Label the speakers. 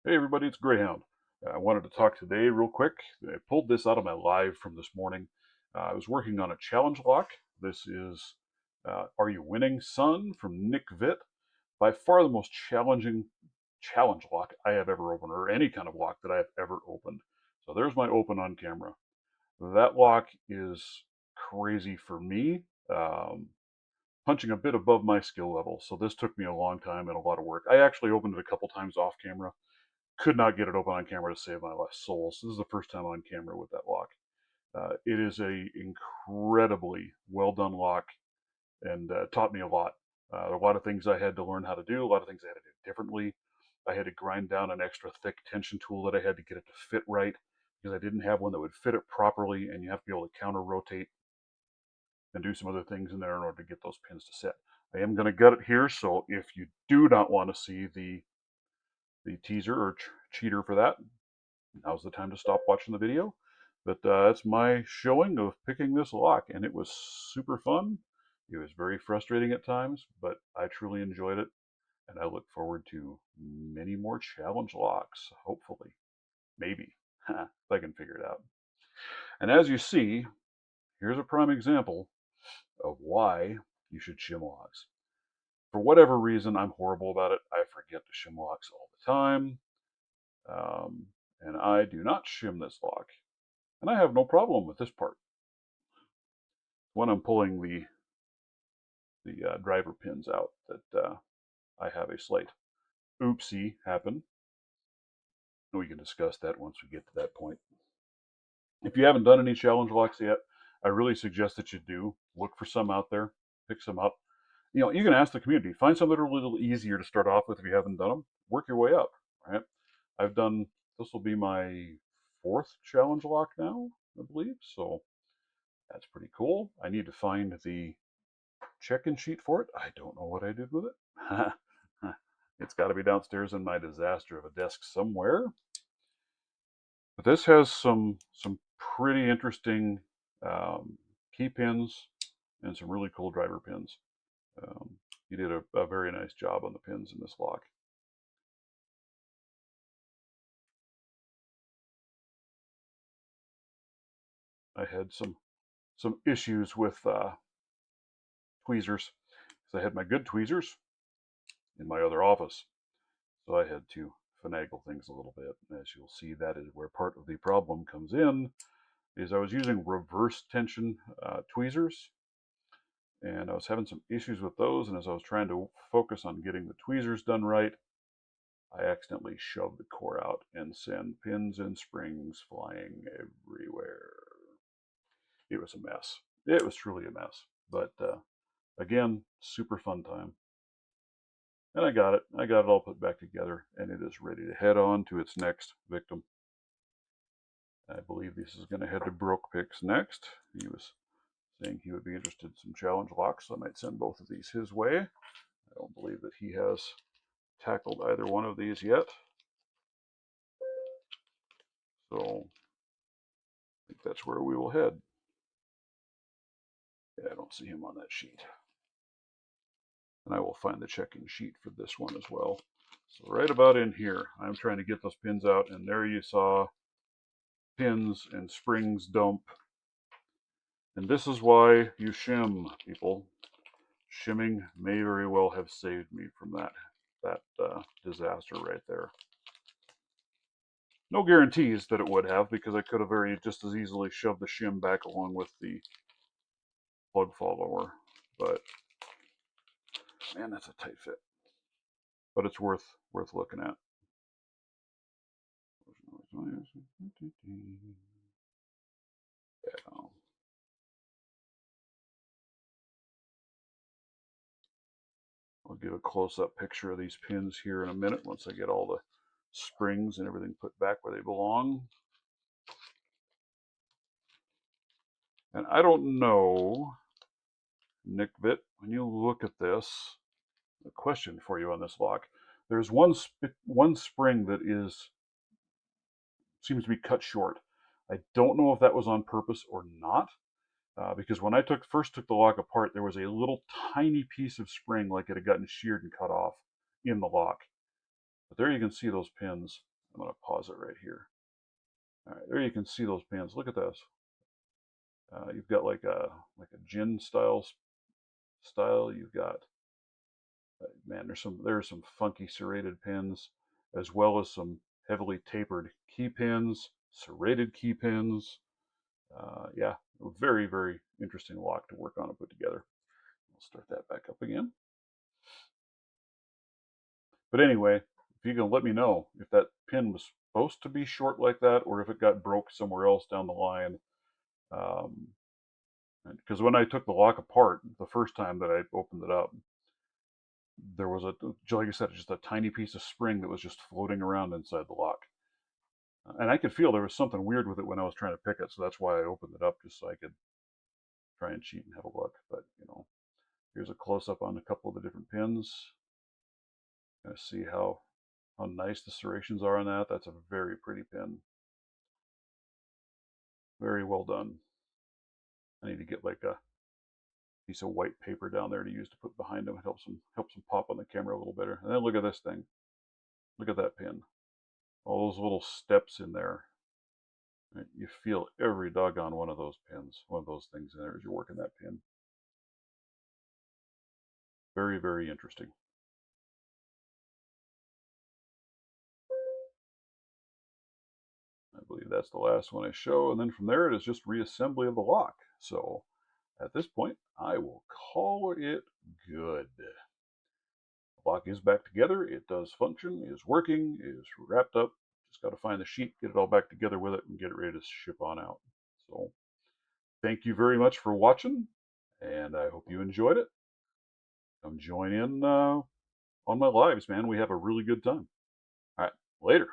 Speaker 1: Hey everybody, it's Greyhound. I wanted to talk today real quick. I pulled this out of my live from this morning. I was working on a challenge lock. This is Are You Winning Son from Nick Vitt. By far the most challenging challenge lock I have ever opened, or any kind of lock that I have ever opened. So there's my open on camera. That lock is crazy for me, punching a bit above my skill level. So this took me a long time and a lot of work. I actually opened it a couple times off camera, could not get it open on camera to save my last soul. So this is the first time on camera with that lock. It is a incredibly well done lock and taught me a lot. A lot of things I had to learn how to do, a lot of things I had to do differently. I had to grind down an extra thick tension tool that I had to get it to fit right because I didn't have one that would fit it properly, and you have to be able to counter rotate and do some other things in there in order to get those pins to set. I am going to gut it here, so if you do not want to see the teaser or cheater for that, now's the time to stop watching the video. But that's my showing of picking this lock, and it was super fun. It was very frustrating at times, but I truly enjoyed it, and I look forward to many more challenge locks, hopefully. Maybe, if I can figure it out. And as you see, here's a prime example of why you should shim locks. For whatever reason, I'm horrible about it. I forget to shim locks all the time. And I do not shim this lock. And I have no problem with this part. When I'm pulling the driver pins out, that I have a slight oopsie happen. We can discuss that once we get to that point. If you haven't done any challenge locks yet, I really suggest that you do. Look for some out there, pick some up. You can ask the community, find some that are a little easier to start off with if you haven't done them. Work your way up, right? I've done, this will be my fourth challenge lock now, I believe. So that's pretty cool. I need to find the check-in sheet for it. I don't know what I did with it. It's got to be downstairs in my disaster of a desk somewhere. But this has some pretty interesting key pins and some really cool driver pins. You did a very nice job on the pins in this lock. I had some issues with tweezers because I had my good tweezers in my other office, so I had to finagle things a little bit. As you'll see, that is where part of the problem comes in. Is I was using reverse tension tweezers, and I was having some issues with those. And as I was trying to focus on getting the tweezers done right, I accidentally shoved the core out and sent pins and springs flying everywhere. It was a mess. It was truly a mess. But again, super fun time. And I got it. I got it all put back together, and it is ready to head on to its next victim. I believe this is going to head to Broke Picks next. He was saying he would be interested in some challenge locks, so I might send both of these his way. I don't believe that he has tackled either one of these yet. So I think that's where we will head. Yeah, I don't see him on that sheet. And I will find the check-in sheet for this one as well. So right about in here, I'm trying to get those pins out, and there you saw pins and springs dump. And this is why you shim, people. Shimming may very well have saved me from that disaster right there. No guarantees that it would have, because I could have just as easily shoved the shim back along with the plug follower. But man, that's a tight fit. But it's worth looking at. Yeah. I'll give a close-up picture of these pins here in a minute once I get all the springs and everything put back where they belong. And I don't know, Nick Vitt, when you look at this, a question for you on this lock. There's one spring that seems to be cut short. I don't know if that was on purpose or not, because when I first took the lock apart, there was a little tiny piece of spring, like it had gotten sheared and cut off in the lock. But there you can see those pins. I'm going to pause it right here. All right, there you can see those pins. Look at this. You've got like a gin style. You've got man, there's some funky serrated pins, as well as some heavily tapered key pins, serrated key pins. Yeah, a very, very interesting lock to work on and put together. I'll start that back up again. But anyway, if you can let me know if that pin was supposed to be short like that, or if it got broke somewhere else down the line. Because when I took the lock apart the first time that I opened it up, there was like I said, just a tiny piece of spring that was just floating around inside the lock. And I could feel there was something weird with it when I was trying to pick it, so that's why I opened it up, just so I could try and cheat and have a look. But, here's a close-up on a couple of the different pins. Gonna see how nice the serrations are on that. That's a very pretty pin. Very well done. I need to get like a piece of white paper down there to use to put behind them. It helps them pop on the camera a little better. And then look at this thing. Look at that pin. All those little steps in there. You feel every doggone one of those pins, one of those things in there as you're working that pin. Very, very interesting. I believe that's the last one I show, and then from there it is just reassembly of the lock. So at this point, I will call it good. The lock is back together. It does function, is working, is wrapped up. Just got to find the sheet, get it all back together with it, and get it ready to ship on out. So thank you very much for watching, and I hope you enjoyed it. Come join in on my lives, man. We have a really good time. All right, later.